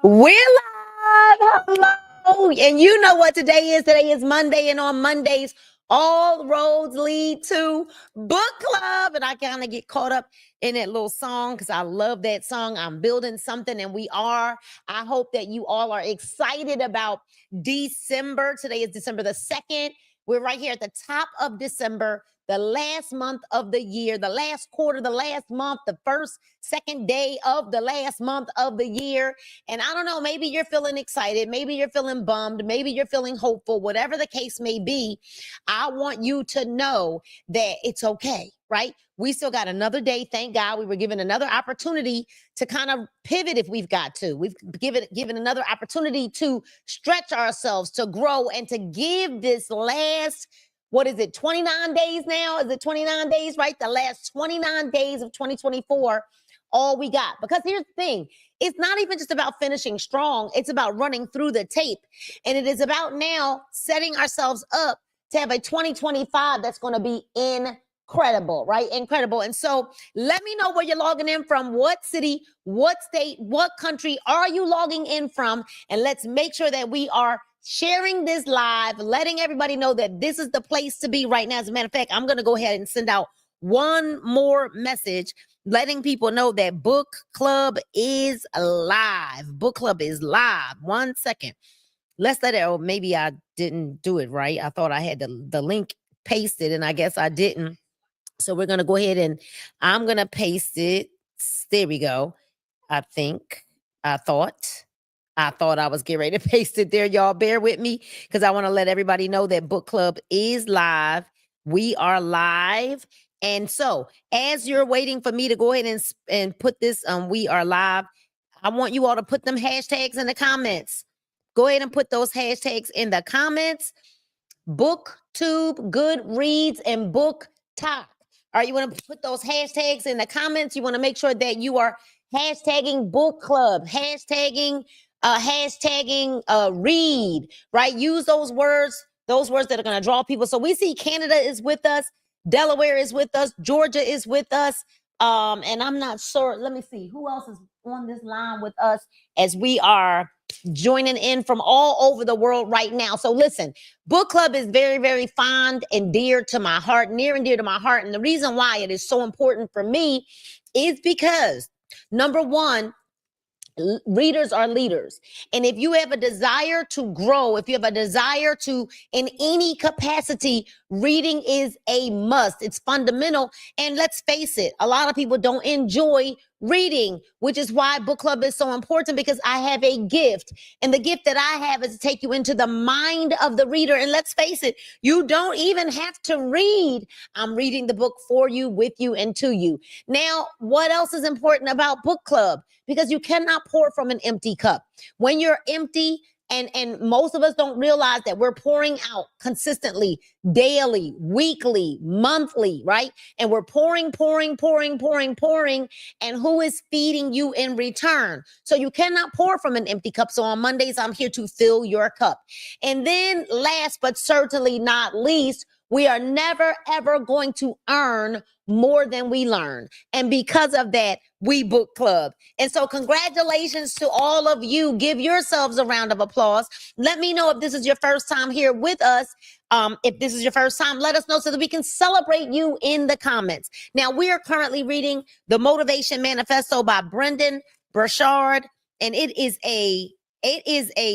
We're live. Hello. And you know what today is. Today is Monday. And on Mondays, all roads lead to book club. And I kind of get caught up in that little song because I love that song. I'm building something and we are. I hope that you all are excited about December. Today is December the 2nd. We're right here at the top of December, the last month of the year, the last quarter, the last month, the first, second day of the last month of the year. And I don't know, maybe you're feeling excited, maybe you're feeling bummed, maybe you're feeling hopeful, whatever the case may be. I want you to know that it's okay, right? We still got another day. Thank God we were given another opportunity to kind of pivot if we've got to. We've given another opportunity to stretch ourselves, to grow, and to give this last, what is it, 29 days now? Is it 29 days, right? The last 29 days of 2024, all we got. Because here's the thing. It's not even just about finishing strong. It's about running through the tape. And it is about now setting ourselves up to have a 2025 that's going to be incredible, right? Incredible. And so let me know where you're logging in from, what city, what state, what country are you logging in from? And let's make sure that we are sharing this live, letting everybody know that this is the place to be right now. As a matter of fact, I'm going to go ahead and send out one more message letting people know that book club is live. Book club is live. 1 second. Let's let it, oh, maybe I didn't do it right. I thought I had the link pasted and I guess I didn't. So we're going to go ahead and I'm going to paste it. There we go. I thought I was getting ready to paste it there. Y'all bear with me because I want to let everybody know that book club is live. We are live. And so as you're waiting for me to go ahead and put this, we are live, I want you all to put them hashtags in the comments. Go ahead and put those hashtags in the comments. BookTube, Goodreads, and Book Talk. All right, you want to put those hashtags in the comments. You want to make sure that you are hashtagging book club, hashtagging read, right? Use those words that are going to draw people. So we see Canada is with us. Delaware is with us. Georgia is with us. And I'm not sure. Let me see who else is on this line with us as we are joining in from all over the world right now. So listen, book club is very, very fond and dear to my heart, near and dear to my heart. And the reason why it is so important for me is because, number one, readers are leaders. And if you have a desire to grow, if you have a desire to, in any capacity, reading is a must. It's fundamental. And let's face it, a lot of people don't enjoy reading, which is why book club is so important, because I have a gift. And the gift that I have is to take you into the mind of the reader. And let's face it, you don't even have to read. I'm reading the book for you, with you, and to you. Now, what else is important about book club? Because you cannot pour from an empty cup. When you're empty, and most of us don't realize that we're pouring out consistently, daily, weekly, monthly, right? And we're pouring. And who is feeding you in return? So you cannot pour from an empty cup. So on Mondays, I'm here to fill your cup. And then last, but certainly not least, we are never, ever going to earn more than we learn. And because of that, we book club. And so congratulations to all of you. Give yourselves a round of applause. Let me know if this is your first time here with us. If this is your first time, let us know so that we can celebrate you in the comments. Now, we are currently reading the Motivation Manifesto by BRENDON, BURCHARD, and it is a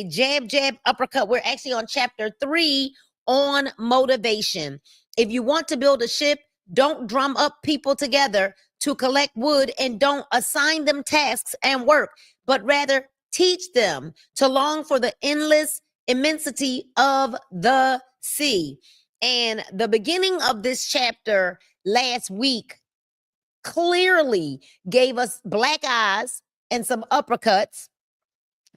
jab, uppercut. We're actually on chapter 3 on motivation. If you want to build a ship, don't drum up people together to collect wood, and don't assign them tasks and work, but rather teach them to long for the endless immensity of the sea. And the beginning of this chapter last week clearly gave us black eyes and some uppercuts,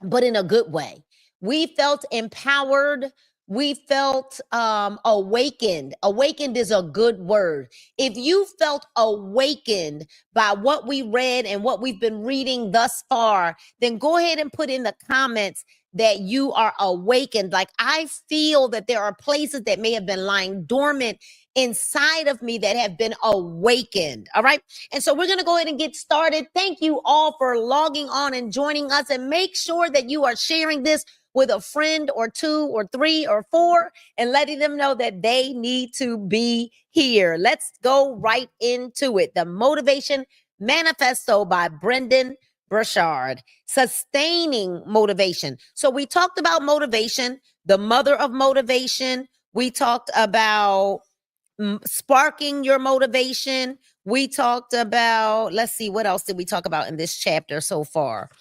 but in a good way. We felt empowered. We felt awakened. Awakened is a good word. If you felt awakened by what we read and what we've been reading thus far, then go ahead and put in the comments that you are awakened. Like, I feel that there are places that may have been lying dormant inside of me that have been awakened. All right. And so we're going to go ahead and get started. Thank you all for logging on and joining us, and make sure that you are sharing this with a friend or two or three or four and letting them know that they need to be here. Let's go right into it. The Motivation Manifesto by BRENDON. BURCHARD. Sustaining motivation. So we talked about motivation, the mother of motivation. We talked about sparking your motivation. We talked about, let's see, what else did we talk about in this chapter so far?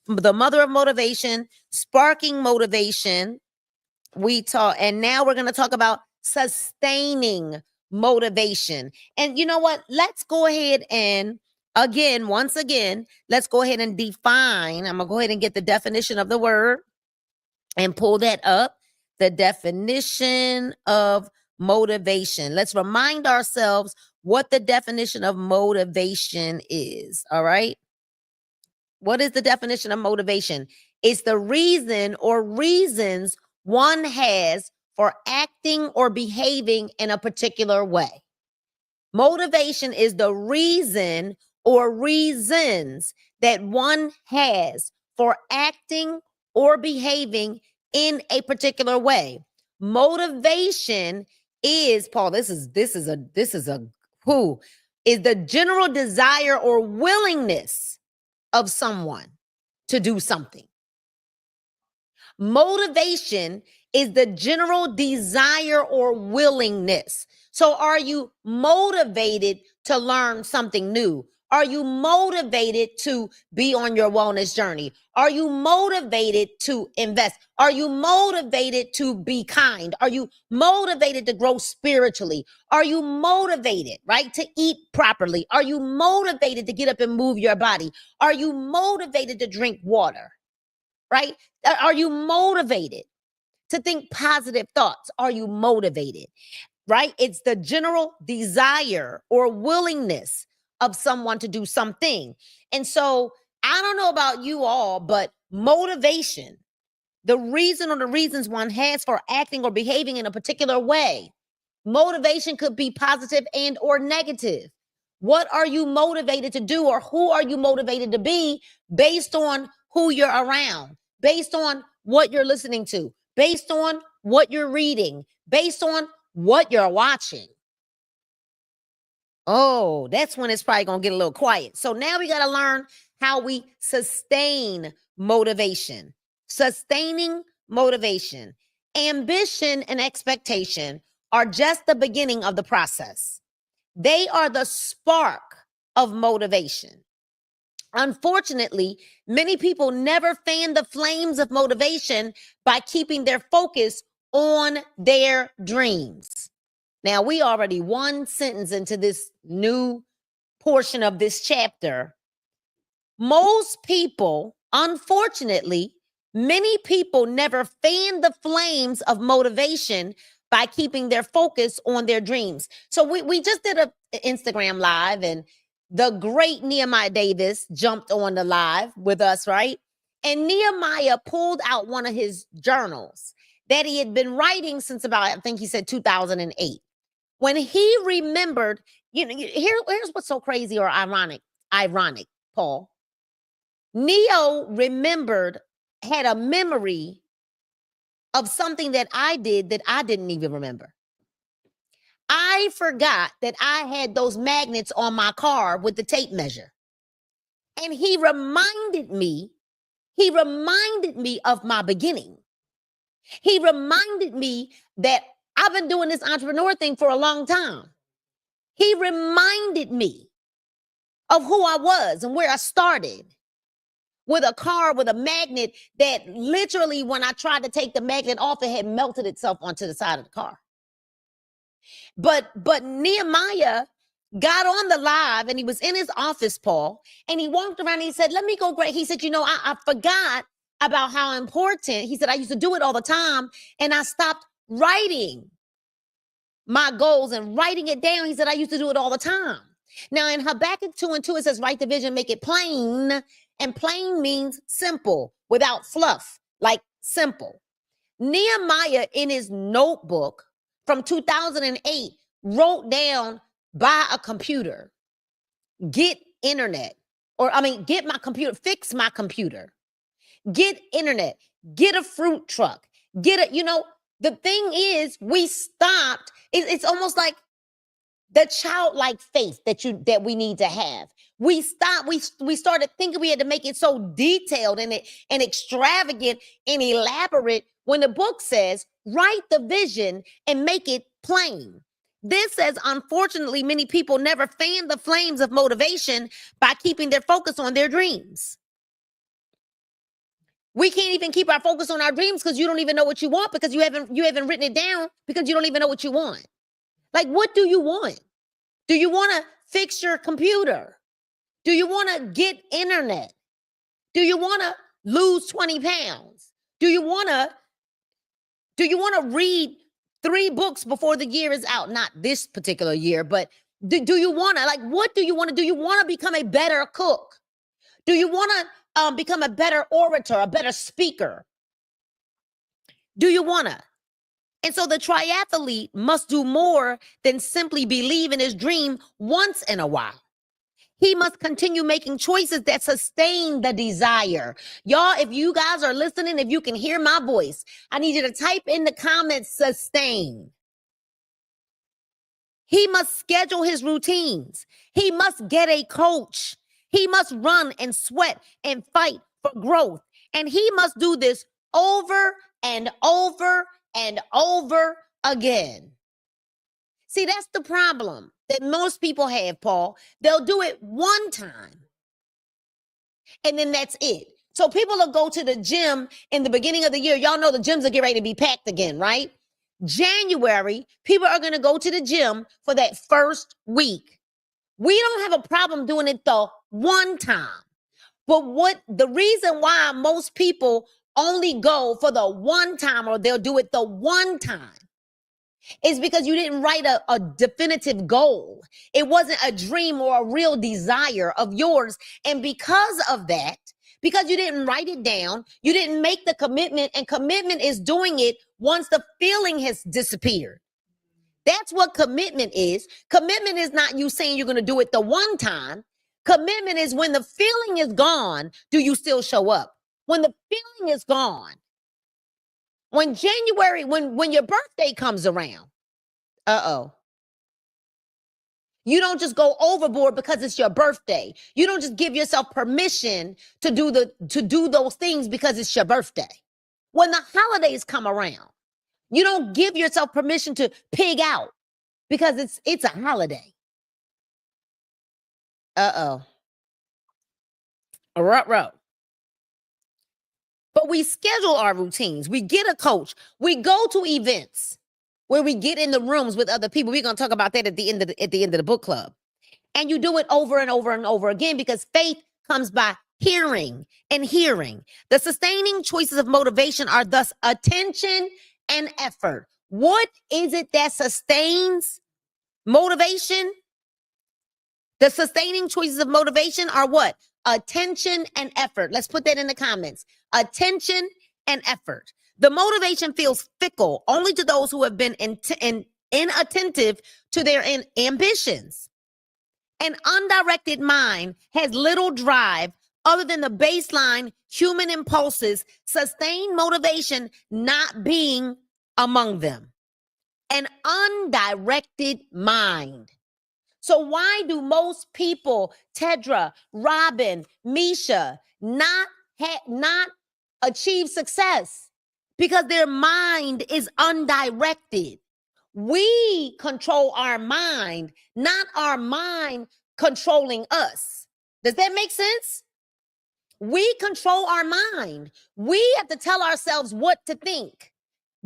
The mother of motivation, sparking motivation. And now we're going to talk about sustaining motivation. And you know what? Let's go ahead and once again, let's go ahead and define. I'm going to go ahead and get the definition of the word and pull that up. The definition of motivation. Let's remind ourselves what the definition of motivation is. All right. What is the definition of motivation? It's the reason or reasons one has for acting or behaving in a particular way. Motivation is the reason or reasons that one has for acting or behaving in a particular way. Motivation is, Paul, this is the general desire or willingness of someone to do something. Motivation is the general desire or willingness. So are you motivated to learn something new? Are you motivated to be on your wellness journey? Are you motivated to invest? Are you motivated to be kind? Are you motivated to grow spiritually? Are you motivated, right, to eat properly? Are you motivated to get up and move your body? Are you motivated to drink water, right? Are you motivated to think positive thoughts? Are you motivated, right? It's the general desire or willingness of someone to do something. And so I don't know about you all, but motivation, the reason or the reasons one has for acting or behaving in a particular way, motivation could be positive and or negative. What are you motivated to do, or who are you motivated to be, based on who you're around, based on what you're listening to, based on what you're reading, based on what you're watching? Oh, that's when it's probably going to get a little quiet. So now we got to learn how we sustain motivation. Sustaining motivation. Ambition and expectation are just the beginning of the process. They are the spark of motivation. Unfortunately, many people never fan the flames of motivation by keeping their focus on their dreams. Now, we already one sentence into this new portion of this chapter. Most people, unfortunately, many people never fan the flames of motivation by keeping their focus on their dreams. So we just did an Instagram live, and the great Nehemiah Davis jumped on the live with us, right? And Nehemiah pulled out one of his journals that he had been writing since about, I think he said 2008. When he remembered, here's what's so crazy or ironic, Paul. Neo had a memory of something that I did that I didn't even remember. I forgot that I had those magnets on my car with the tape measure. And he reminded me of my beginning. He reminded me that I've been doing this entrepreneur thing for a long time. He reminded me of who I was and where I started, with a car with a magnet that literally, when I tried to take the magnet off, it had melted itself onto the side of the car. But Nehemiah got on the live, and he was in his office, Paul, and he walked around and he said, let me go great. He said, I forgot about how important. He said, I used to do it all the time, and I stopped writing my goals and writing it down. He said, I used to do it all the time. Now in Habakkuk 2:2, it says, write the vision, make it plain. And plain means simple, without fluff. Like Simple. Nehemiah, in his notebook from 2008, wrote down, buy a computer, get internet, get my computer, fix my computer, get internet, get a fruit truck, the thing is, we stopped. It's almost like the childlike faith that we need to have. We stopped. We started thinking we had to make it so detailed and extravagant and elaborate, when the book says, write the vision and make it plain. This says, unfortunately, many people never fan the flames of motivation by keeping their focus on their dreams. We can't even keep our focus on our dreams because you don't even know what you want, because you haven't written it down, because you don't even know what you want. Like, what do you want? Do you want to fix your computer? Do you want to get internet? Do you want to lose 20 pounds? Do you want to read 3 books before the year is out? Not this particular year, but do you want to, what do you want to do? You want to become a better cook? Do you want to become a better orator, a better speaker? Do you want to? And so the triathlete must do more than simply believe in his dream once in a while. He must continue making choices that sustain the desire. Y'all, if you guys are listening, if you can hear my voice, I need you to type in the comments, sustain. He must schedule his routines. He must get a coach. He must run and sweat and fight for growth. And he must do this over and over and over again. See, that's the problem that most people have, Paul. They'll do it one time, and then that's it. So people will go to the gym in the beginning of the year. Y'all know the gyms will get ready to be packed again, right? January, people are going to go to the gym for that first week. We don't have a problem doing it the one time. But the reason why most people only go for the one time, or they'll do it the one time, is because you didn't write a definitive goal. It wasn't a dream or a real desire of yours. And because of that, because you didn't write it down, you didn't make the commitment, and commitment is doing it once the feeling has disappeared. That's what commitment is. Commitment is not you saying you're going to do it the one time. Commitment is when the feeling is gone, do you still show up? When the feeling is gone, when January, when your birthday comes around, you don't just go overboard because it's your birthday. You don't just give yourself permission to do those things because it's your birthday. When the holidays come around, you don't give yourself permission to pig out because it's a holiday. Ruh-roh. But we schedule our routines. We get a coach. We go to events where we get in the rooms with other people. We're going to talk about that at the end of the book club. And you do it over and over and over again, because faith comes by hearing and hearing. The sustaining choices of motivation are thus attention and effort. What is it that sustains motivation? The sustaining choices of motivation are what? Attention and effort. Let's put that in the comments. Attention and effort. The motivation feels fickle only to those who have been inattentive to their ambitions. An undirected mind has little drive other than the baseline human impulses, sustain motivation not being among them. An undirected mind. So why do most people, Tedra, Robin, Misha, not achieve success? Because their mind is undirected. We control our mind, not our mind controlling us. Does that make sense? We control our mind. We have to tell ourselves what to think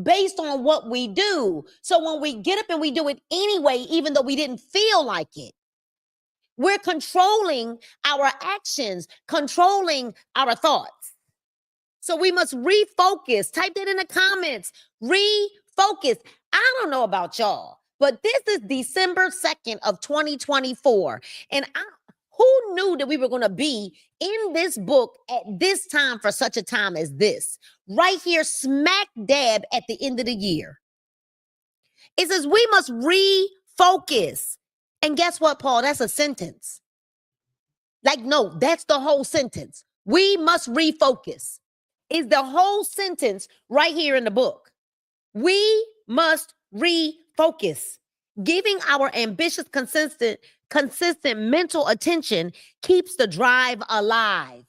based on what we do. So when we get up and we do it anyway, even though we didn't feel like it, we're controlling our actions, controlling our thoughts. So we must refocus. Type that in the comments. Refocus. I don't know about y'all, but this is December 2nd of 2024. And Who knew that we were going to be in this book at this time for such a time as this? Right here, smack dab at the end of the year. It says we must refocus. And guess what, Paul? That's a sentence. Like, no, that's the whole sentence. We must refocus. Is the whole sentence right here in the book. We must refocus. Giving our ambitious, consistent mental attention keeps the drive alive.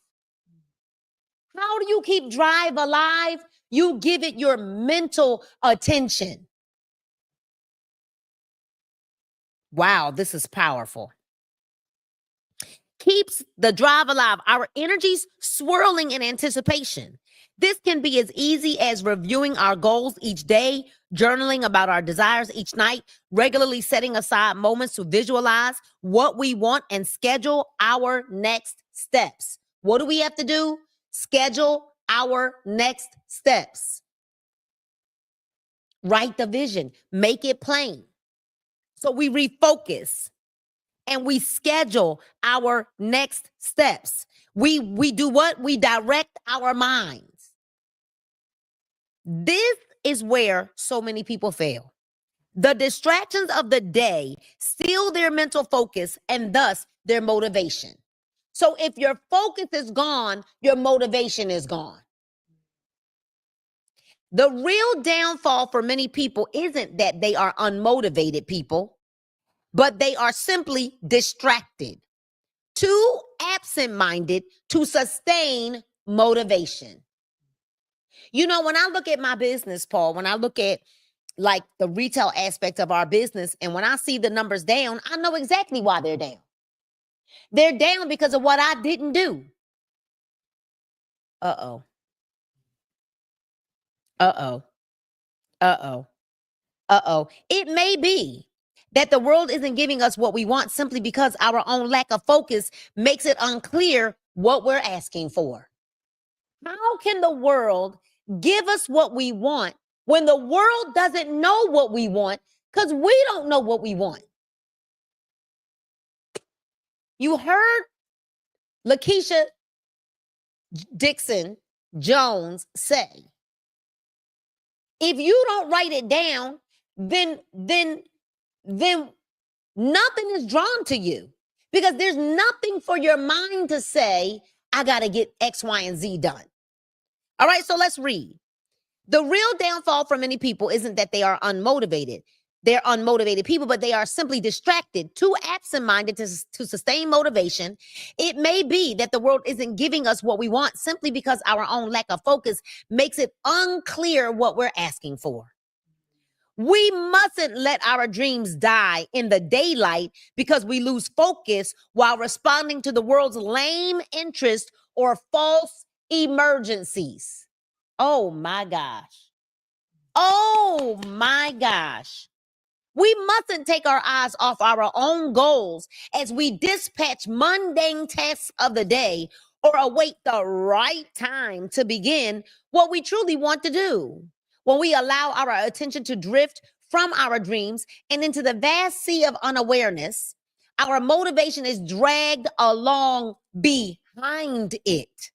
How do you keep drive alive? You give it your mental attention. Wow, this is powerful. Keeps the drive alive, our energies swirling in anticipation. This can be as easy as reviewing our goals each day, journaling about our desires each night, regularly setting aside moments to visualize what we want and schedule our next steps. What do we have to do? Schedule our next steps. Write the vision, make it plain. So we refocus and we schedule our next steps. We do what? We direct our minds. This is where so many people fail. The distractions of the day steal their mental focus and thus their motivation. So if your focus is gone, your motivation is gone. The real downfall for many people isn't that they are unmotivated people, but they are simply distracted, too absent-minded to sustain motivation. You know, when I look at my business, Paul, when I look at like the retail aspect of our business, and when I see the numbers down, I know exactly why they're down. They're down because of what I didn't do. Uh-oh. Uh-oh. Uh-oh. Uh-oh. It may be that the world isn't giving us what we want simply because our own lack of focus makes it unclear what we're asking for. How can the world give us what we want when the world doesn't know what we want because we don't know what we want? You heard Lakeisha Dixon Jones say, if you don't write it down, then nothing is drawn to you because there's nothing for your mind to say, I got to get X, Y, and Z done. All right, so let's read. The real downfall for many people isn't that they are unmotivated. They're unmotivated people, but they are simply distracted, too absent-minded to sustain motivation. It may be that the world isn't giving us what we want simply because our own lack of focus makes it unclear what we're asking for. We mustn't let our dreams die in the daylight because we lose focus while responding to the world's lame interest or false emergencies. Oh my gosh. Oh my gosh. We mustn't take our eyes off our own goals as we dispatch mundane tasks of the day or await the right time to begin what we truly want to do. When we allow our attention to drift from our dreams and into the vast sea of unawareness, our motivation is dragged along behind it.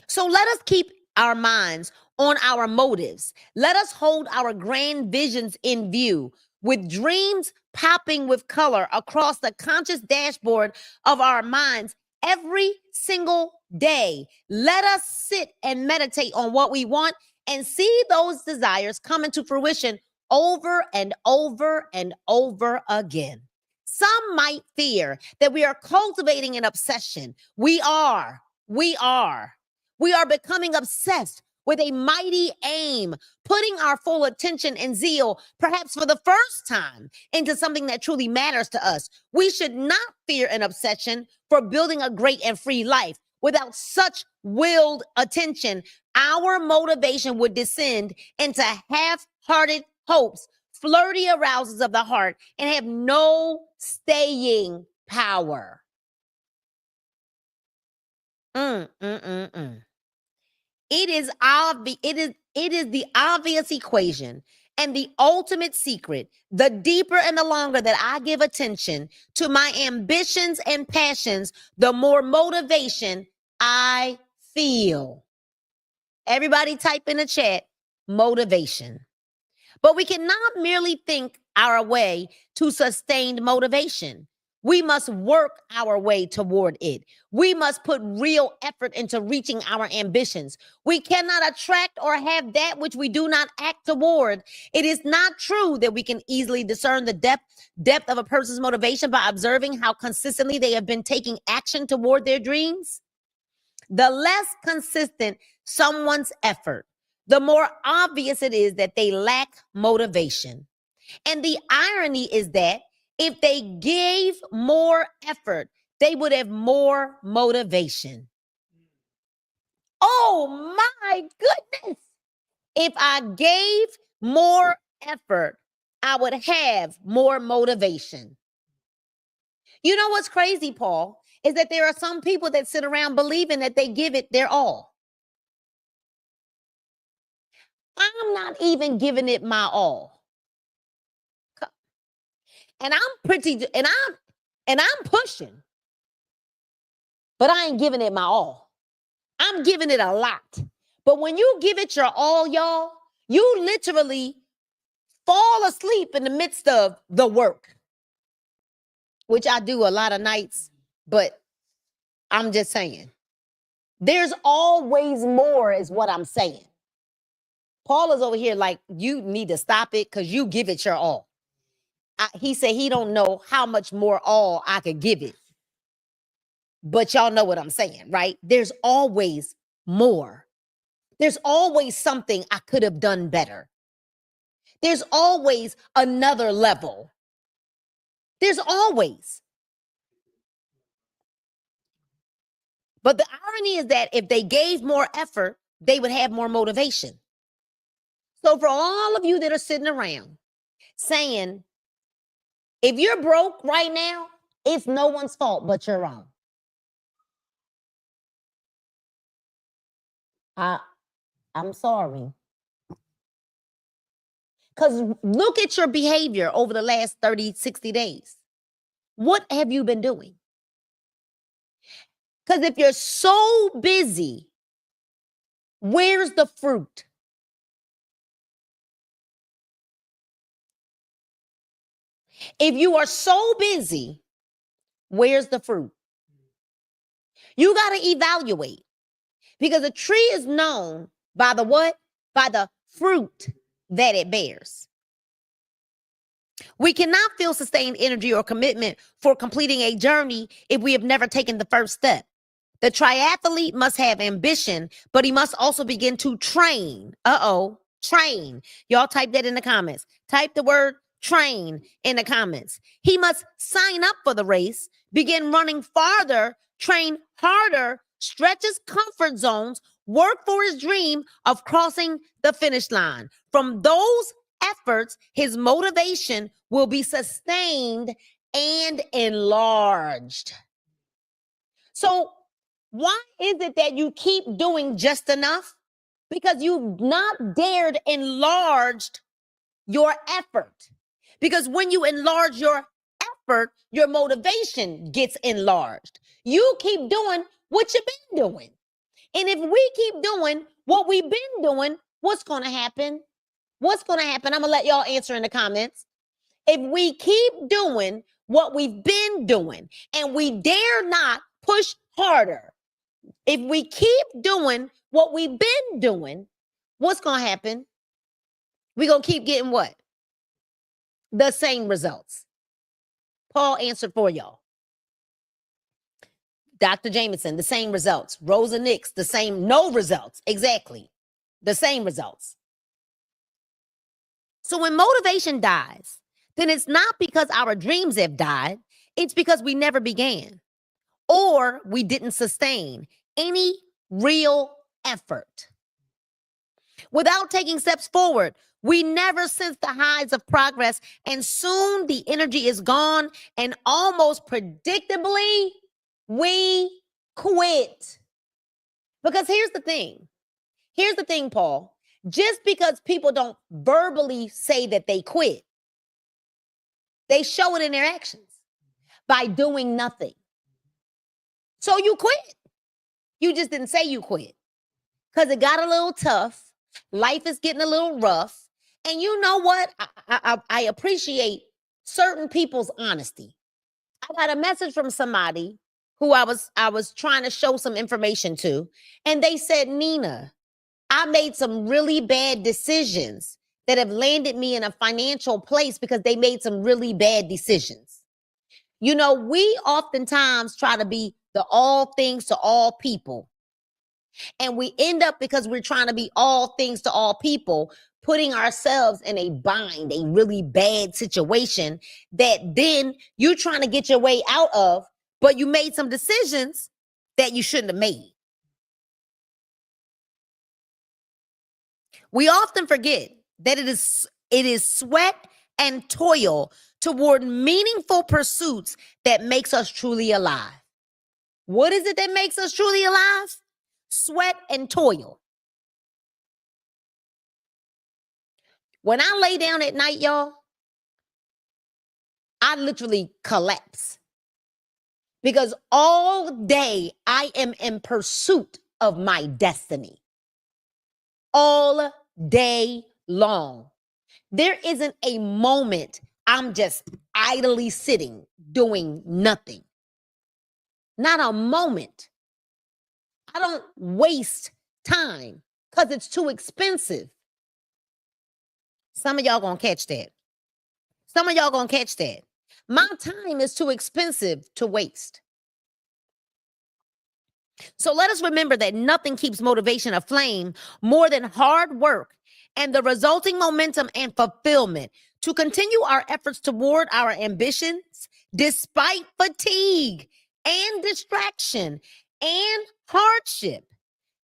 So let us keep our minds on our motives. Let us hold our grand visions in view, with dreams popping with color across the conscious dashboard of our minds every single day. Let us sit and meditate on what we want and see those desires come into fruition over and over and over again. Some might fear that we are cultivating an obsession. We are becoming obsessed with a mighty aim, putting our full attention and zeal, perhaps for the first time, into something that truly matters to us. We should not fear an obsession for building a great and free life. Without such willed attention, our motivation would descend into half-hearted hopes, flirty arousals of the heart, and have no staying power. It is the obvious equation, And the ultimate secret, the deeper and the longer that I give attention to my ambitions and passions, the more motivation I feel. Everybody type in the chat, motivation. But we cannot merely think our way to sustained motivation. We must work our way toward it. We must put real effort into reaching our ambitions. We cannot attract or have that which we do not act toward. It is not true that we can easily discern the depth of a person's motivation by observing how consistently they have been taking action toward their dreams. The less consistent someone's effort, the more obvious it is that they lack motivation. And the irony is that if they gave more effort, they would have more motivation. Oh my goodness. If I gave more effort, I would have more motivation. You know what's crazy, Paul, is that there are some people that sit around believing that they give it their all. I'm not even giving it my all. And I'm pushing. But I ain't giving it my all. I'm giving it a lot. But when you give it your all, y'all, you literally fall asleep in the midst of the work, which I do a lot of nights, but I'm just saying. There's always more is what I'm saying. Paul is over here like, you need to stop it because you give it your all. He said he don't know how much more all I could give it. But y'all know what I'm saying, right? There's always more. There's always something I could have done better. There's always another level. There's always. But the irony is that if they gave more effort, they would have more motivation. So for all of you that are sitting around saying, if you're broke right now, it's no one's fault but your own. I'm sorry. Because look at your behavior over the last 30, 60 days. What have you been doing? Because if you're so busy, where's the fruit? If you are so busy, where's the fruit? You got to evaluate. Because a tree is known by the what? By the fruit that it bears. We cannot feel sustained energy or commitment for completing a journey if we have never taken the first step. The triathlete must have ambition, but he must also begin to train. Train. Y'all type that in the comments. Type the word train in the comments. He must sign up for the race, begin running farther, train harder, stretch his comfort zones, work for his dream of crossing the finish line. From those efforts, his motivation will be sustained and enlarged. So why is it that you keep doing just enough? Because you've not dared enlarged your effort. Because when you enlarge your effort, your motivation gets enlarged. You keep doing what you've been doing. And if we keep doing what we've been doing, what's going to happen? What's going to happen? I'm going to let y'all answer in the comments. If we keep doing what we've been doing and we dare not push harder, if we keep doing what we've been doing, what's going to happen? We're going to keep getting what? The same results. Paul answered for y'all. Dr. Jameson, the same results. Rosa Nix, the same, no results. Exactly. The same results. So when motivation dies, then it's not because our dreams have died. It's because we never began or we didn't sustain any real effort. Without taking steps forward, we never sense the highs of progress, and soon the energy is gone, and almost predictably, we quit. Because here's the thing. Here's the thing, Paul. Just because people don't verbally say that they quit, they show it in their actions by doing nothing. So you quit. You just didn't say you quit because it got a little tough. Life is getting a little rough. And you know what? I appreciate certain people's honesty. I got a message from somebody who I was trying to show some information to, and they said, Nina, I made some really bad decisions that have landed me in a financial place because they made some really bad decisions. You know, we oftentimes try to be the all things to all people. And we end up, because we're trying to be all things to all people, putting ourselves in a bind, a really bad situation that then you're trying to get your way out of, but you made some decisions that you shouldn't have made. We often forget that it is sweat and toil toward meaningful pursuits that makes us truly alive. What is it that makes us truly alive? Sweat and toil. When I lay down at night, y'all, I literally collapse because all day I am in pursuit of my destiny. All day long. There isn't a moment I'm just idly sitting doing nothing. Not a moment. I don't waste time because it's too expensive. Some of y'all gonna catch that. Some of y'all gonna catch that. My time is too expensive to waste. So let us remember that nothing keeps motivation aflame more than hard work and the resulting momentum and fulfillment to continue our efforts toward our ambitions despite fatigue and distraction and hardship.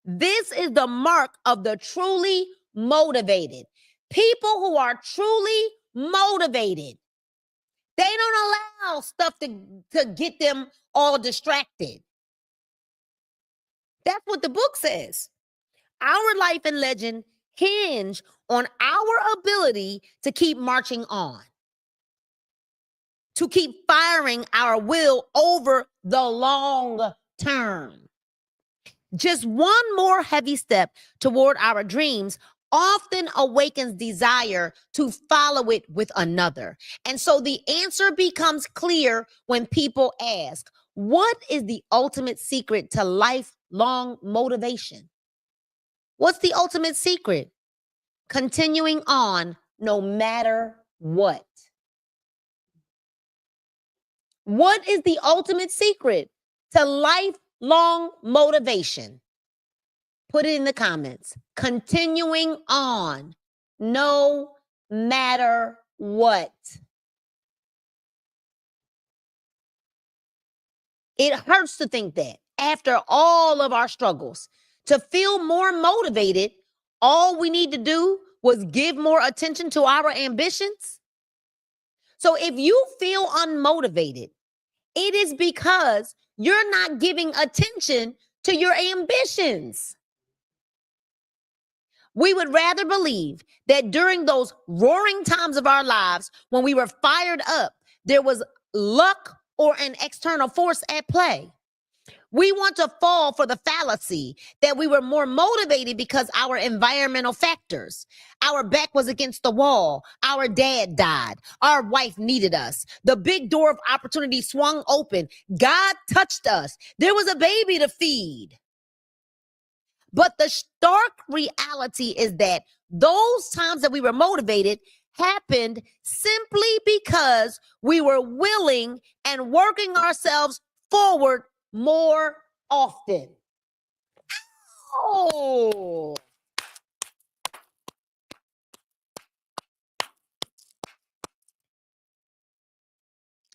This is the mark of the truly motivated. People who are truly motivated, they don't allow stuff to get them all distracted. That's what the book says. Our life and legend hinge on our ability to keep marching on, to keep firing our will over the long term. Just one more heavy step toward our dreams often awakens desire to follow it with another. And so the answer becomes clear when people ask, what is the ultimate secret to lifelong motivation? What's the ultimate secret? Continuing on no matter what. What is the ultimate secret to lifelong motivation? Put it in the comments. Continuing on no matter what. It hurts to think that after all of our struggles, to feel more motivated, all we need to do was give more attention to our ambitions. So if you feel unmotivated, it is because you're not giving attention to your ambitions. We would rather believe that during those roaring times of our lives, when we were fired up, there was luck or an external force at play. We want to fall for the fallacy that we were more motivated because our environmental factors. Our back was against the wall. Our dad died. Our wife needed us. The big door of opportunity swung open. God touched us. There was a baby to feed. But the stark reality is that those times that we were motivated happened simply because we were willing and working ourselves forward more often. Oh.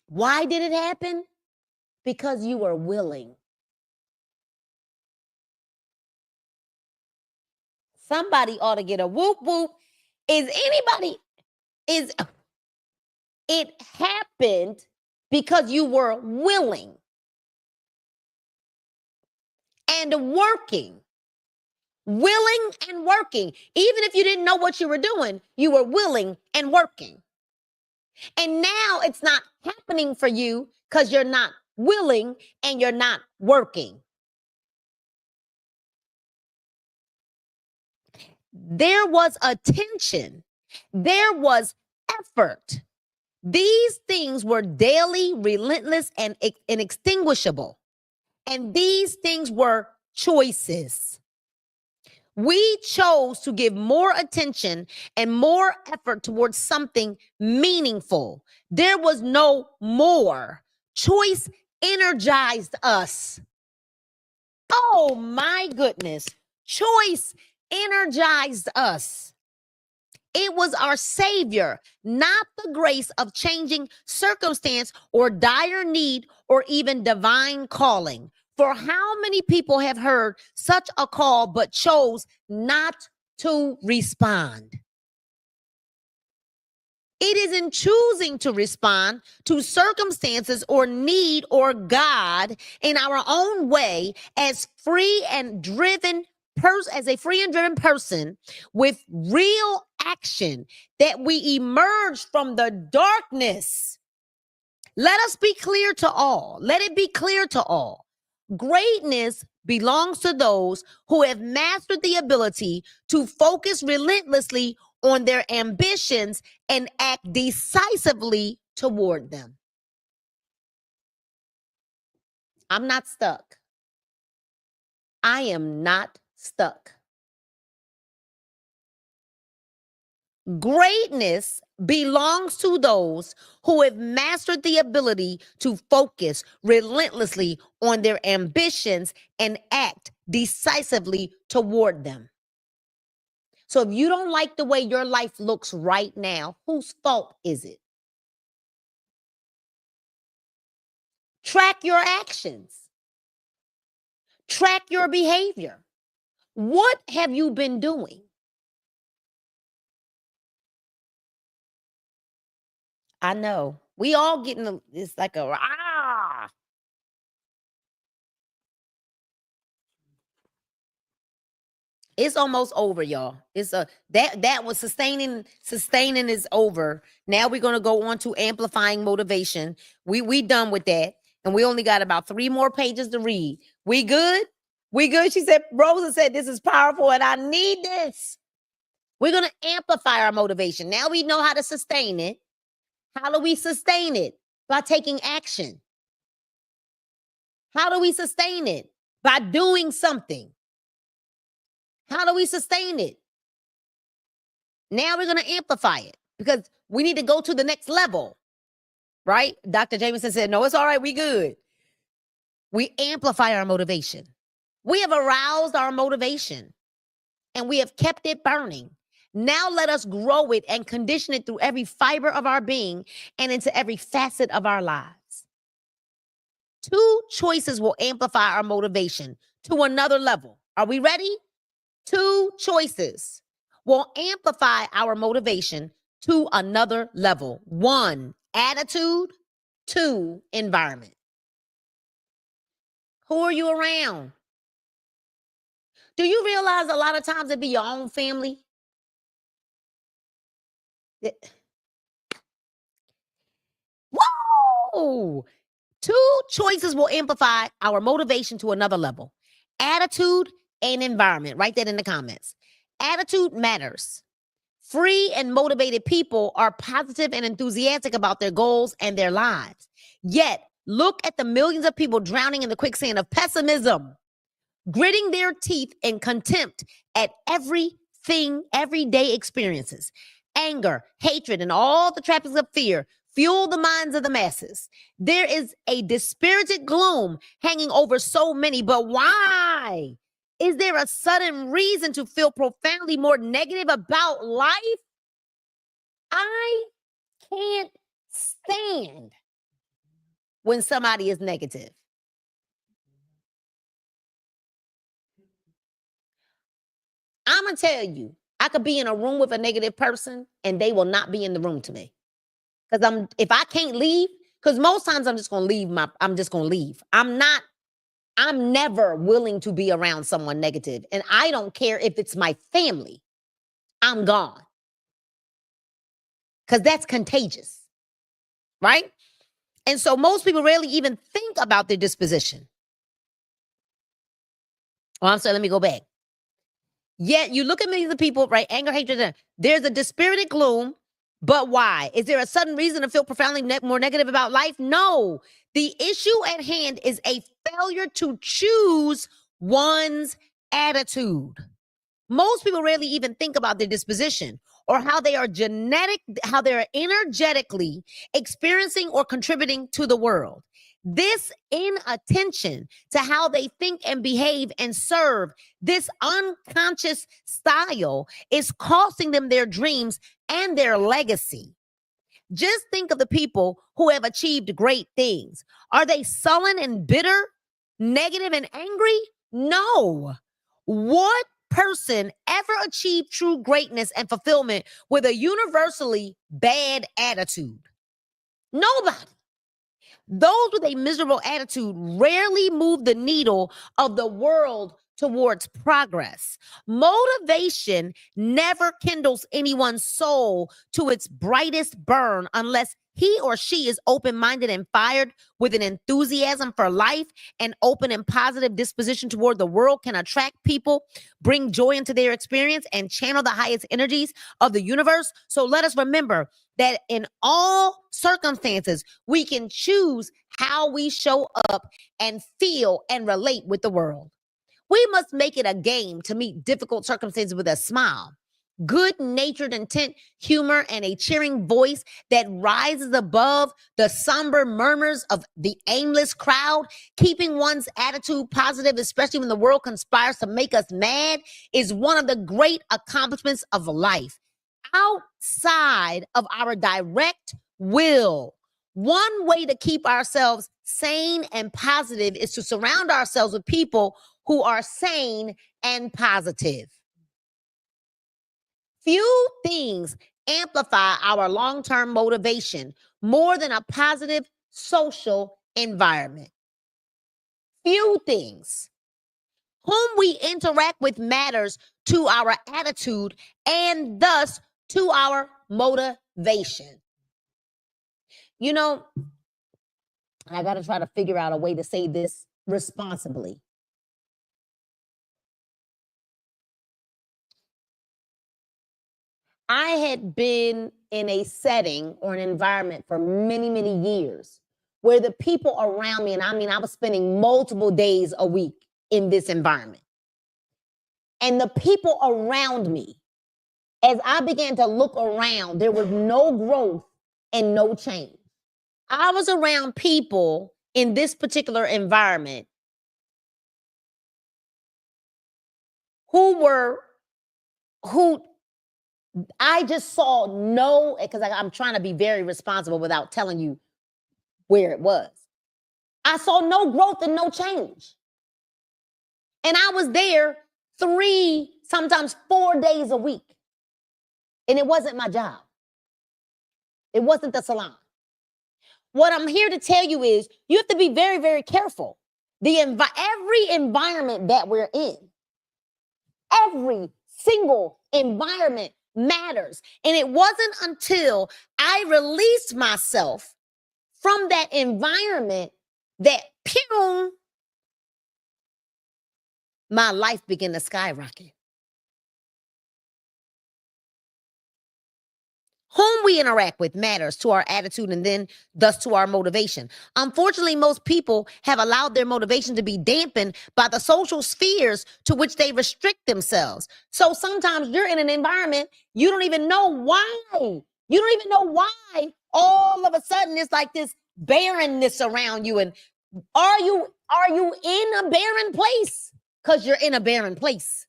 Why did it happen? Because you were willing. Somebody ought to get a whoop whoop. It happened because you were willing and working. Willing and working. Even if you didn't know what you were doing, you were willing and working. And now it's not happening for you because you're not willing and you're not working. There was attention. There was effort. These things were daily, relentless, and inextinguishable. And these things were choices. We chose to give more attention and more effort towards something meaningful. There was no more. Choice energized us. Oh my goodness. Choice energized us. It was our savior, not the grace of changing circumstance or dire need or even divine calling. For how many people have heard such a call but chose not to respond? It is in choosing to respond to circumstances or need or God in our own way as free and driven as a free and driven person with real action that we emerge from the darkness. Let us be clear to all. Let it be clear to all. Greatness belongs to those who have mastered the ability to focus relentlessly on their ambitions and act decisively toward them. I'm not stuck. I am not stuck. Greatness belongs to those who have mastered the ability to focus relentlessly on their ambitions and act decisively toward them. So if you don't like the way your life looks right now, whose fault is it? Track your actions. Track your behavior. What have you been doing? I know. We all getting it's like a It's almost over, y'all. It's a that was sustaining is over. Now we're gonna go on to amplifying motivation. We done with that, and we only got about 3 more pages to read. We good? We good? She said, Rosa said, this is powerful, and I need this. We're gonna amplify our motivation. Now we know how to sustain it. How do we sustain it? By taking action. How do we sustain it? By doing something. How do we sustain it? Now we're going to amplify it because we need to go to the next level, right? Dr. Jameson said, no, it's all right. We good. We amplify our motivation. We have aroused our motivation and we have kept it burning. Now let us grow it and condition it through every fiber of our being and into every facet of our lives. 2 choices will amplify our motivation to another level. Are we ready? 2 choices will amplify our motivation to another level. 1, attitude. 2, environment. Who are you around? Do you realize a lot of times it be your own family? Whoa! 2 choices will amplify our motivation to another level. Attitude and environment. Write that in the comments. Attitude matters. Free and motivated people are positive and enthusiastic about their goals and their lives. Yet, look at the millions of people drowning in the quicksand of pessimism, gritting their teeth in contempt at everyday experiences. Anger, hatred, and all the trappings of fear fuel the minds of the masses. There is a dispirited gloom hanging over so many, but why? Is there a sudden reason to feel profoundly more negative about life? I can't stand when somebody is negative. I'm going to tell you, I could be in a room with a negative person and they will not be in the room to me. Because if I can't leave, because most times I'm just going to leave. I'm not I'm never willing to be around someone negative. And I don't care if it's my family. I'm gone. Because that's contagious. Right? And so most people rarely even think about their disposition. Oh, I'm sorry, let me go back. Yet you look at many of the people, right? Anger, hatred, there's a dispirited gloom. But why? Is there a sudden reason to feel profoundly more negative about life? No. The issue at hand is a failure to choose one's attitude. Most people rarely even think about their disposition or how they are energetically experiencing or contributing to the world. This inattention to how they think and behave and serve, this unconscious style is costing them their dreams and their legacy. Just think of the people who have achieved great things. Are they sullen and bitter, negative and angry? No. What person ever achieved true greatness and fulfillment with a universally bad attitude? Nobody. Those with a miserable attitude rarely move the needle of the world towards progress. Motivation never kindles anyone's soul to its brightest burn unless he or she is open-minded and fired with an enthusiasm for life. An open and positive disposition toward the world can attract people, bring joy into their experience, and channel the highest energies of the universe. So let us remember that in all circumstances, we can choose how we show up and feel and relate with the world. We must make it a game to meet difficult circumstances with a smile, good-natured intent, humor, and a cheering voice that rises above the somber murmurs of the aimless crowd. Keeping one's attitude positive, especially when the world conspires to make us mad, is one of the great accomplishments of life. Outside of our direct will, one way to keep ourselves sane and positive is to surround ourselves with people who are sane and positive. Few things amplify our long-term motivation more than a positive social environment. Few things. Whom we interact with matters to our attitude and thus to our motivation. You know, I got to try to figure out a way to say this responsibly. I had been in a setting or an environment for many, many years where the people around me, and I mean, I was spending multiple days a week in this environment. And the people around me, as I began to look around, there was no growth and no change. I was around people in this particular environment who I just saw no, because I'm trying to be very responsible without telling you where it was. I saw no growth and no change. And I was there 3, sometimes 4 days a week. And it wasn't my job. It wasn't the salon. What I'm here to tell you is you have to be very, very careful. Every environment that we're in, every single environment matters. And it wasn't until I released myself from that environment that my life began to skyrocket. Whom we interact with matters to our attitude and then thus to our motivation. Unfortunately, most people have allowed their motivation to be dampened by the social spheres to which they restrict themselves. So sometimes you're in an environment, you don't even know why. You don't even know why all of a sudden it's like this barrenness around you. And are you in a barren place? Because you're in a barren place.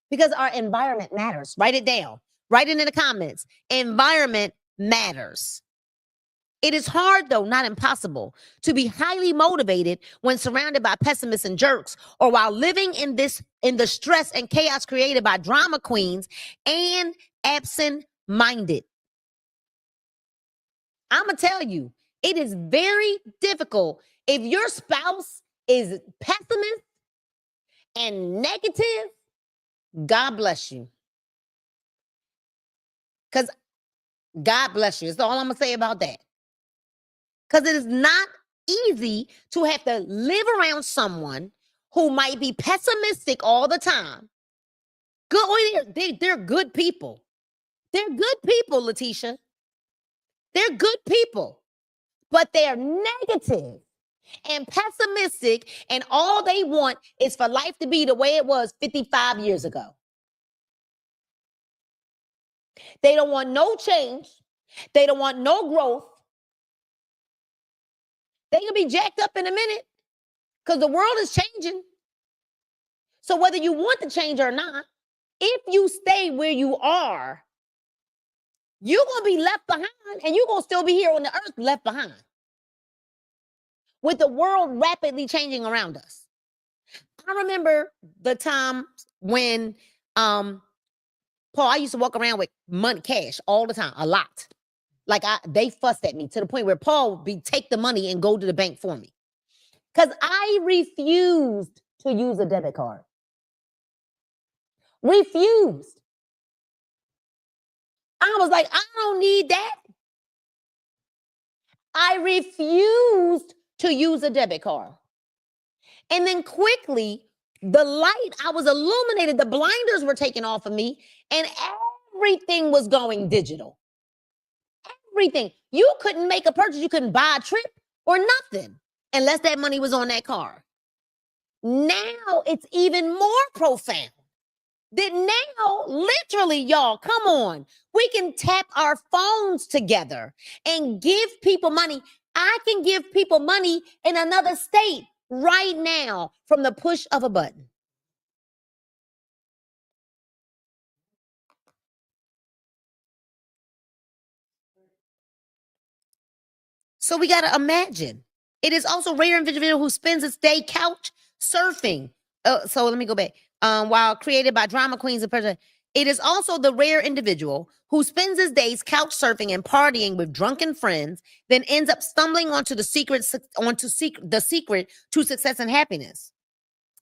Because our environment matters. Write it down. Write it in the comments. Environment matters. It is hard, though not impossible, to be highly motivated when surrounded by pessimists and jerks, or while living in the stress and chaos created by drama queens and absent-minded. I'm gonna tell you, it is very difficult if your spouse is pessimist and negative, God bless you. Because God bless you. That's all I'm going to say about that. Because it is not easy to have to live around someone who might be pessimistic all the time. They're good people. They're good people, Letitia. They're good people. But they're negative and pessimistic, and all they want is for life to be the way it was 55 years ago. They don't want no change. They don't want no growth. They can be jacked up in a minute because the world is changing. So whether you want to change or not, if you stay where you are, you're going to be left behind, and you're going to still be here on the earth left behind with the world rapidly changing around us. I remember the time when, Paul, I used to walk around with money, cash all the time, a lot. Like they fussed at me to the point where Paul would take the money and go to the bank for me. Because I refused to use a debit card. Refused. I was like, I don't need that. I refused to use a debit card. And then quickly, the light, I was illuminated, the blinders were taken off of me, and everything was going digital. Everything. You couldn't make a purchase, you couldn't buy a trip or nothing unless that money was on that card. Now it's even more profound. That now, literally, y'all, come on. We can tap our phones together and give people money. I can give people money in another state right now from the push of a button. So we got to imagine. It is also rare individual who spends its day couch surfing. So let me go back. While created by drama queens and president, it is also the rare individual who spends his days couch surfing and partying with drunken friends, then ends up stumbling onto the secret to success and happiness.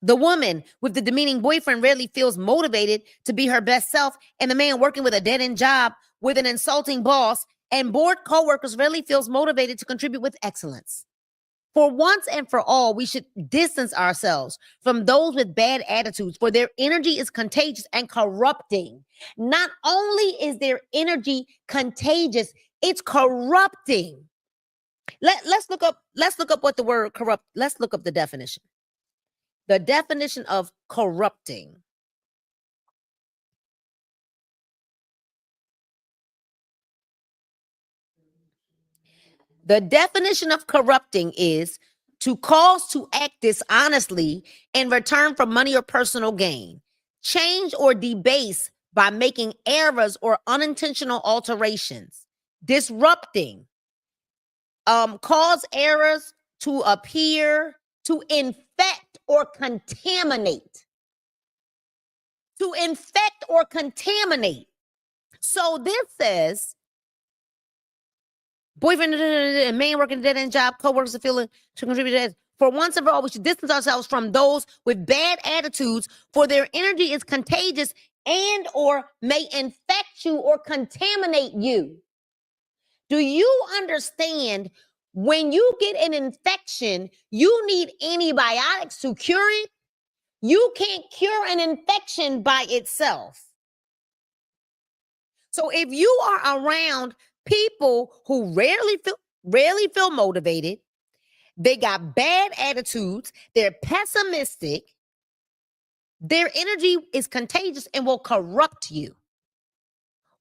The woman with the demeaning boyfriend rarely feels motivated to be her best self, and the man working with a dead-end job with an insulting boss and bored coworkers rarely feels motivated to contribute with excellence. For once and for all, we should distance ourselves from those with bad attitudes, for their energy is contagious and corrupting. Not only is their energy contagious, it's corrupting. Let's look up what the word corrupt. Let's look up the definition. The definition of corrupting. The definition of corrupting is to cause to act dishonestly in return for money or personal gain, change or debase by making errors or unintentional alterations, disrupting, cause errors to appear, to infect or contaminate. To infect or contaminate. So this says, boyfriend and man working a dead-end job, co-workers are feeling to contribute to that. For once and for all, we should distance ourselves from those with bad attitudes, for their energy is contagious and or may infect you or contaminate you. Do you understand when you get an infection, you need antibiotics to cure it? You can't cure an infection by itself. So if you are around people who rarely feel motivated, they got bad attitudes, they're pessimistic, their energy is contagious and will corrupt you.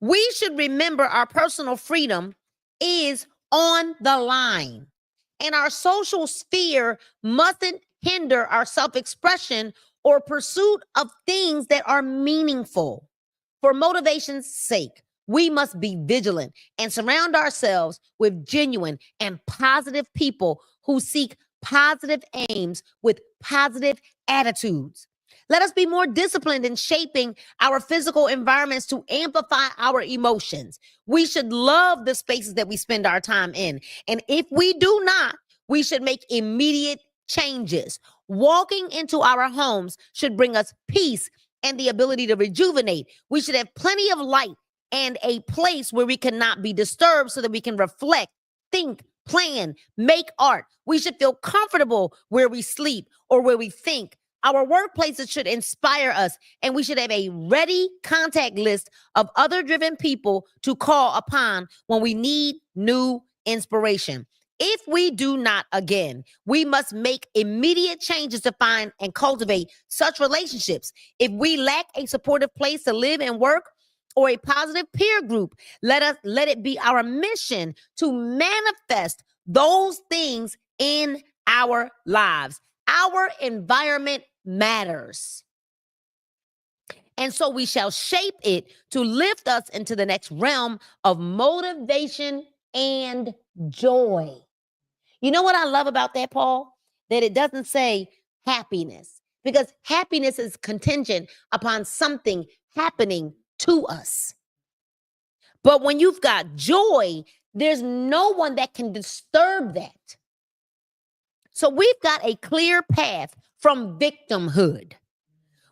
We should remember our personal freedom is on the line, and our social sphere mustn't hinder our self-expression or pursuit of things that are meaningful. For motivation's sake, we must be vigilant and surround ourselves with genuine and positive people who seek positive aims with positive attitudes. Let us be more disciplined in shaping our physical environments to amplify our emotions. We should love the spaces that we spend our time in. And if we do not, we should make immediate changes. Walking into our homes should bring us peace and the ability to rejuvenate. We should have plenty of light and a place where we cannot be disturbed so that we can reflect, think, plan, make art. We should feel comfortable where we sleep or where we think. Our workplaces should inspire us, and we should have a ready contact list of other driven people to call upon when we need new inspiration. If we do not, again, we must make immediate changes to find and cultivate such relationships. If we lack a supportive place to live and work or a positive peer group, let it be our mission to manifest those things in our lives. Our environment matters. And so we shall shape it to lift us into the next realm of motivation and joy. You know what I love about that, Paul? That it doesn't say happiness, because happiness is contingent upon something happening to us. But when you've got joy, there's no one that can disturb that. So we've got a clear path from victimhood.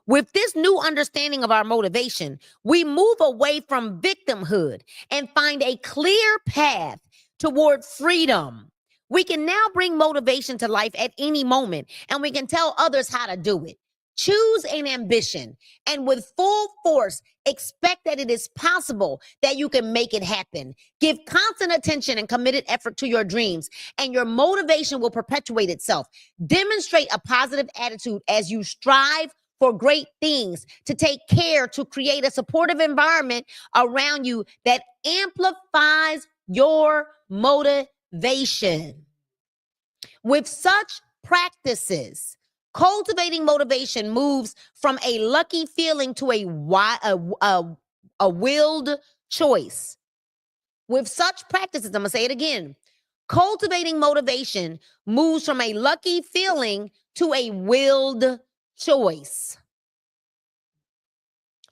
With this new understanding of our motivation, we move away from victimhood and find a clear path toward freedom. We can now bring motivation to life at any moment, and we can tell others how to do it. Choose an ambition and with full force, expect that it is possible that you can make it happen. Give constant attention and committed effort to your dreams, and your motivation will perpetuate itself. Demonstrate a positive attitude as you strive for great things, to take care to create a supportive environment around you that amplifies your motivation. With such practices, cultivating motivation moves from a lucky feeling to a willed choice. With such practices, I'm going to say it again. Cultivating motivation moves from a lucky feeling to a willed choice.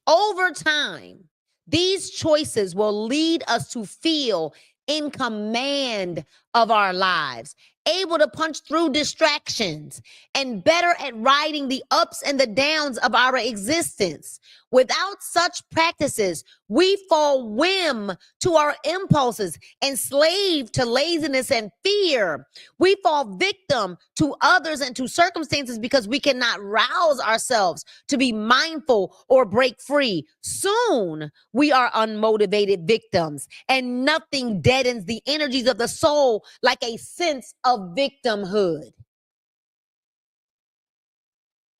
Over time, these choices will lead us to feel in command of our lives, able to punch through distractions, and better at riding the ups and the downs of our existence. Without such practices, we fall whim to our impulses, enslaved to laziness and fear. We fall victim to others and to circumstances because we cannot rouse ourselves to be mindful or break free. Soon, we are unmotivated victims, and nothing deadens the energies of the soul like a sense of victimhood.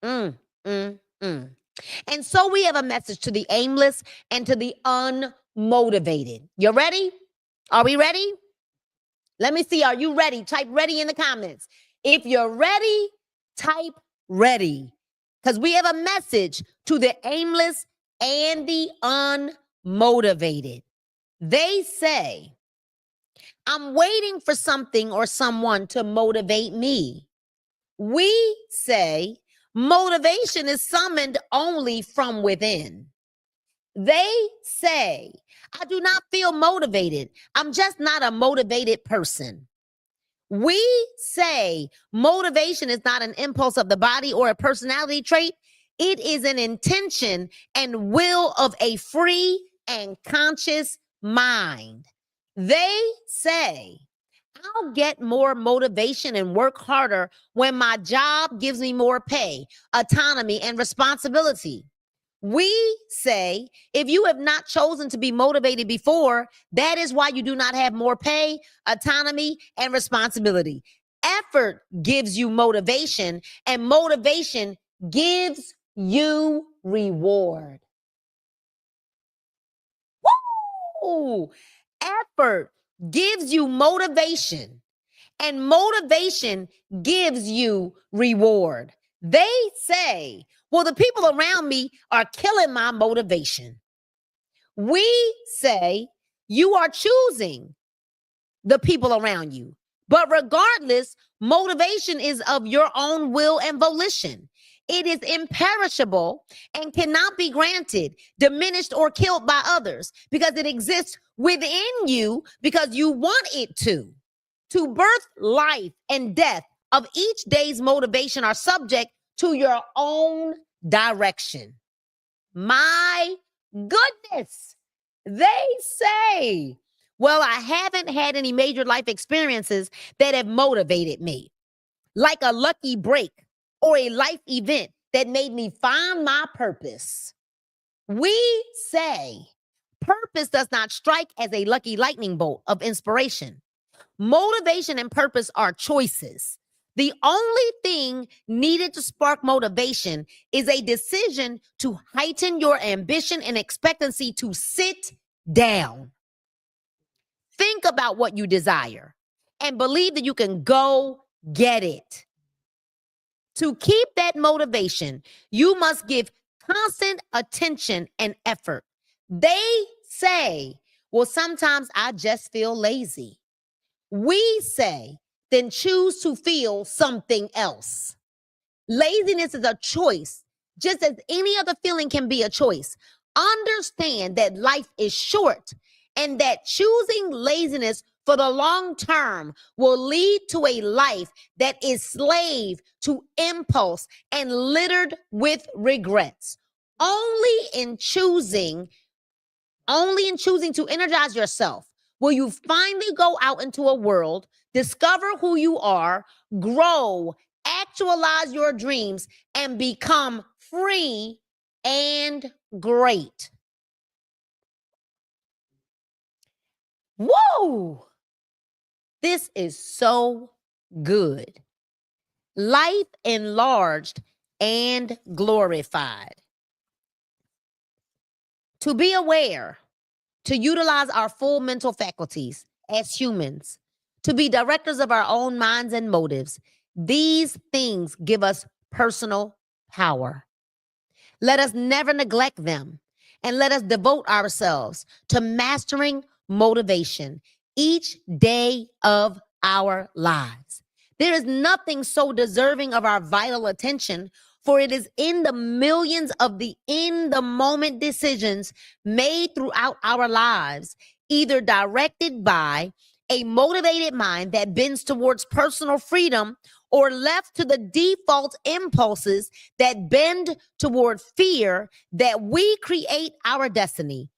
And so we have a message to the aimless and to the unmotivated. You ready? Are we ready? Let me see. Are you ready? Type ready in the comments. If you're ready, type ready. Because we have a message to the aimless and the unmotivated. They say, I'm waiting for something or someone to motivate me. We say, motivation is summoned only from within. They say, I do not feel motivated. I'm just not a motivated person. We say motivation is not an impulse of the body or a personality trait. It is an intention and will of a free and conscious mind. They say, I'll get more motivation and work harder when my job gives me more pay, autonomy, and responsibility. We say, if you have not chosen to be motivated before, that is why you do not have more pay, autonomy, and responsibility. Effort gives you motivation, and motivation gives you reward. Woo! Effort gives you motivation, and motivation gives you reward. They say, well, the people around me are killing my motivation. We say, you are choosing the people around you. But regardless, motivation is of your own will and volition. It is imperishable and cannot be granted, diminished, or killed by others because it exists within you because you want it to. To birth life and death of each day's motivation are subject to your own direction. My goodness. They say, well, I haven't had any major life experiences that have motivated me, like a lucky break or a life event that made me find my purpose. We say purpose does not strike as a lucky lightning bolt of inspiration. Motivation and purpose are choices. The only thing needed to spark motivation is a decision to heighten your ambition and expectancy to sit down. Think about what you desire and believe that you can go get it. To keep that motivation, you must give constant attention and effort. They say, well, sometimes I just feel lazy. We say, then choose to feel something else. Laziness is a choice, just as any other feeling can be a choice. Understand that life is short and that choosing laziness for the long term will lead to a life that is slave to impulse and littered with regrets. Only in choosing to energize yourself will you finally go out into a world, discover who you are, grow, actualize your dreams, and become free and great. Whoa! This is so good. Life enlarged and glorified. To be aware, to utilize our full mental faculties as humans, to be directors of our own minds and motives, these things give us personal power. Let us never neglect them, and let us devote ourselves to mastering motivation each day of our lives. There is nothing so deserving of our vital attention, for it is in the millions of the in-the-moment decisions made throughout our lives, either directed by a motivated mind that bends towards personal freedom or left to the default impulses that bend toward fear, that we create our destiny.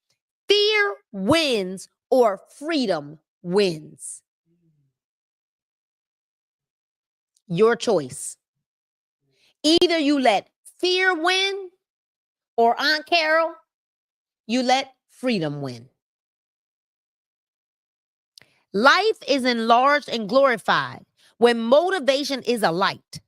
Fear wins or freedom wins. Your choice. Either you let fear win, or Aunt Carol, you let freedom win. Life is enlarged and glorified when motivation is a light.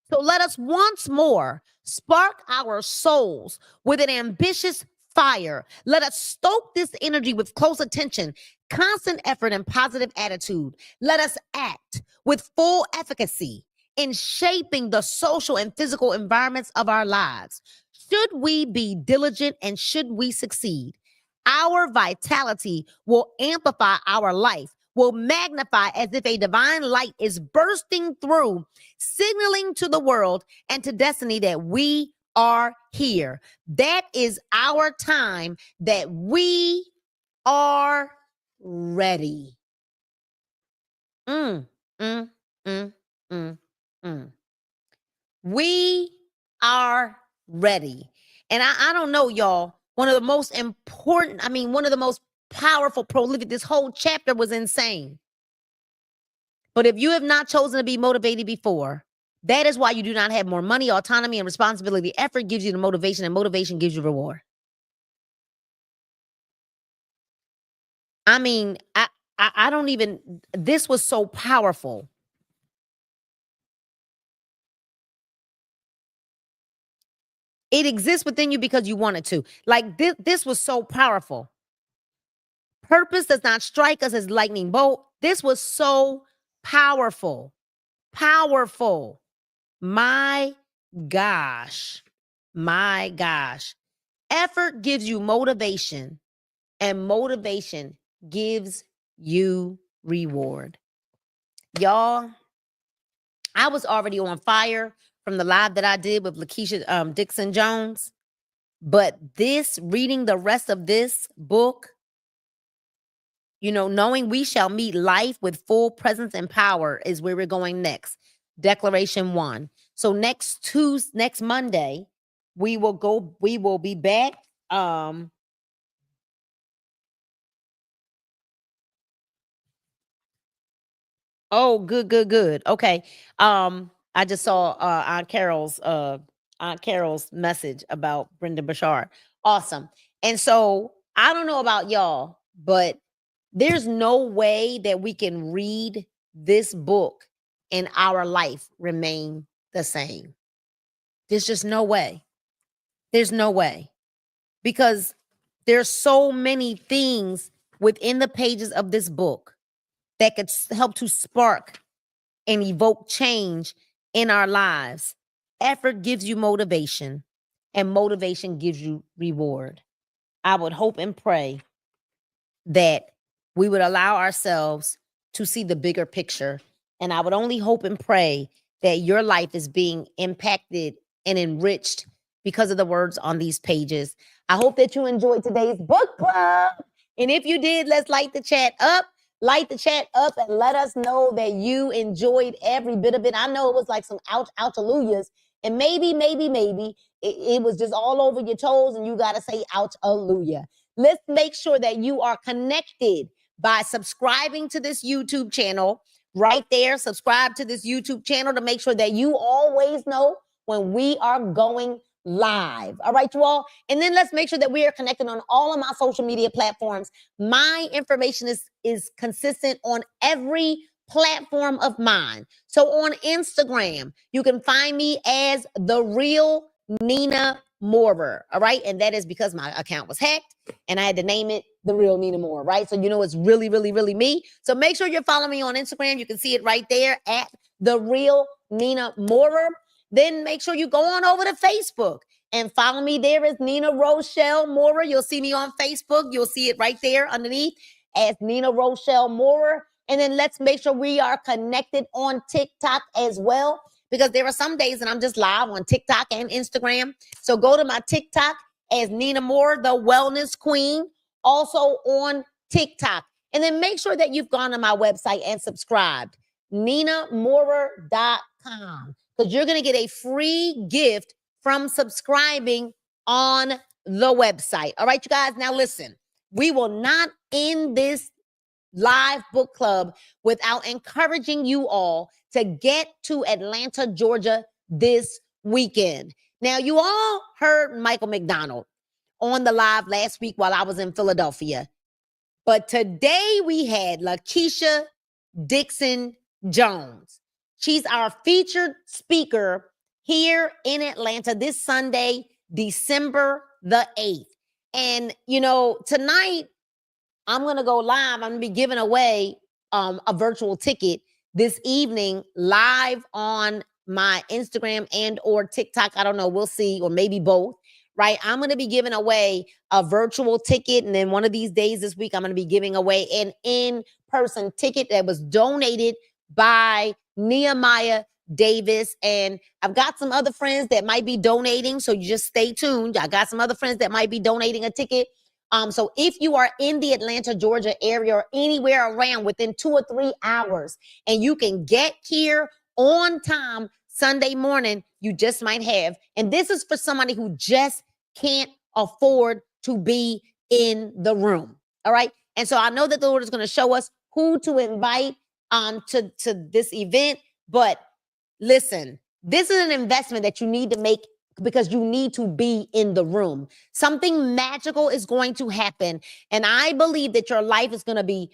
So let us once more spark our souls with an ambitious fire. Let us stoke this energy with close attention, constant effort, and positive attitude. Let us act with full efficacy in shaping the social and physical environments of our lives. Should we be diligent and should we succeed, our vitality will amplify our life, will magnify as if a divine light is bursting through, signaling to the world and to destiny that we are here. That is our time, that we are ready. We are ready. And I don't know, y'all, one of the most important, one of the most powerful, prolific, this whole chapter was insane. But if you have not chosen to be motivated before, that is why you do not have more money, autonomy, and responsibility. Effort gives you the motivation, and motivation gives you reward. I don't even, this was so powerful. It exists within you because you wanted to. Like this was so powerful. Purpose does not strike us as lightning bolt. This was so powerful. Powerful. My gosh. My gosh. Effort gives you motivation, and motivation gives you reward. Y'all, I was already on fire from the live that I did with Lakeisha Dixon Jones. But reading the rest of this book, knowing we shall meet life with full presence and power is where we're going next. Declaration 1. So next Monday, we will be back. Oh, good. Okay. I just saw Aunt Carol's message about Brenda Burchard. Awesome. And so I don't know about y'all, but there's no way that we can read this book and our life remain the same. There's just no way. There's no way. Because there's so many things within the pages of this book that could help to spark and evoke change in our lives. Effort gives you motivation, and motivation gives you reward. I would hope and pray that we would allow ourselves to see the bigger picture. And I would only hope and pray that your life is being impacted and enriched because of the words on these pages. I hope that you enjoyed today's book club. And if you did, let's light the chat up. Light the chat up and let us know that you enjoyed every bit of it. I know it was like some ouch-hallelujahs. And maybe it was just all over your toes and you got to say ouch-hallelujah. Let's make sure that you are connected by subscribing to this YouTube channel right there. Subscribe to this YouTube channel to make sure that you always know when we are going live. All right, you all. And then let's make sure that we are connected on all of my social media platforms. My information is consistent on every platform of mine. So on Instagram, you can find me as The Real Nina Moorer. All right. And that is because my account was hacked and I had to name it The Real Nina Moorer. Right. So, you know, it's really me. So make sure you're following me on Instagram. You can see it right there at The Real Nina Moorer. Then make sure you go on over to Facebook and follow me there as Nina Rochelle Moorer. You'll see me on Facebook. You'll see it right there underneath as Nina Rochelle Moorer. And then let's make sure we are connected on TikTok as well, because there are some days that I'm just live on TikTok and Instagram. So go to my TikTok as Nina Moorer, the Wellness Queen, also on TikTok. And then make sure that you've gone to my website and subscribed, ninamoorer.com. Because you're going to get a free gift from subscribing on the website. All right, you guys. Now listen, we will not end this live book club without encouraging you all to get to Atlanta, Georgia this weekend. Now, you all heard Michael McDonald on the live last week while I was in Philadelphia. But today we had Lakeisha Dixon Jones. She's our featured speaker here in Atlanta this Sunday, December the 8th. And, you know, tonight I'm going to go live. I'm going to be giving away a virtual ticket this evening live on my Instagram and or TikTok. I don't know. We'll see, or maybe both. Right. I'm going to be giving away a virtual ticket. And then one of these days this week, I'm going to be giving away an in-person ticket that was donated by Nehemiah Davis. And I've got some other friends that might be donating. So you just stay tuned. I got some other friends that might be donating a ticket. So if you are in the Atlanta, Georgia area or anywhere around within 2 or 3 hours and you can get here on time Sunday morning, you just might have. And this is for somebody who just can't afford to be in the room. All right. And so I know that the Lord is going to show us who to invite to this event. But listen, this is an investment that you need to make because you need to be in the room. Something magical is going to happen. And I believe that your life is going to be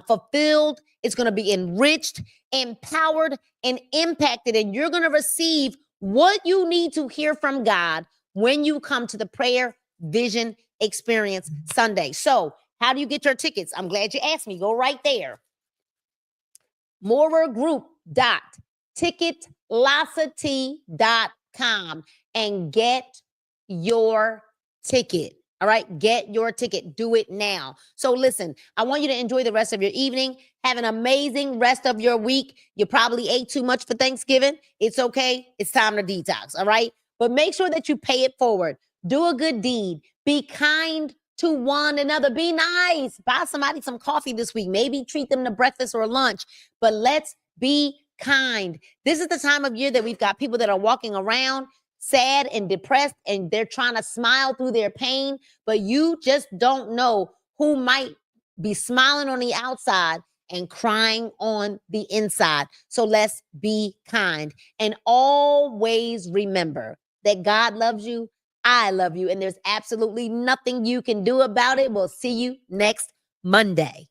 fulfilled. It's going to be enriched, empowered, and impacted. And you're going to receive what you need to hear from God when you come to the Prayer Vision Experience Sunday. So how do you get your tickets? I'm glad you asked me. Go right there. moorergroup.ticketlocity.com and get your ticket. All right, get your ticket. Do it now. So listen, I want you to enjoy the rest of your evening. Have an amazing rest of your week. You probably ate too much for Thanksgiving. It's okay. It's time to detox. All right, but make sure that you pay it forward. Do a good deed. Be kind to one another. Be nice. Buy somebody some coffee this week. Maybe treat them to breakfast or lunch. But let's be kind. This is the time of year that we've got people that are walking around sad and depressed, and they're trying to smile through their pain, but you just don't know who might be smiling on the outside and crying on the inside. So let's be kind. And always remember that God loves you, I love you, and there's absolutely nothing you can do about it. We'll see you next Monday.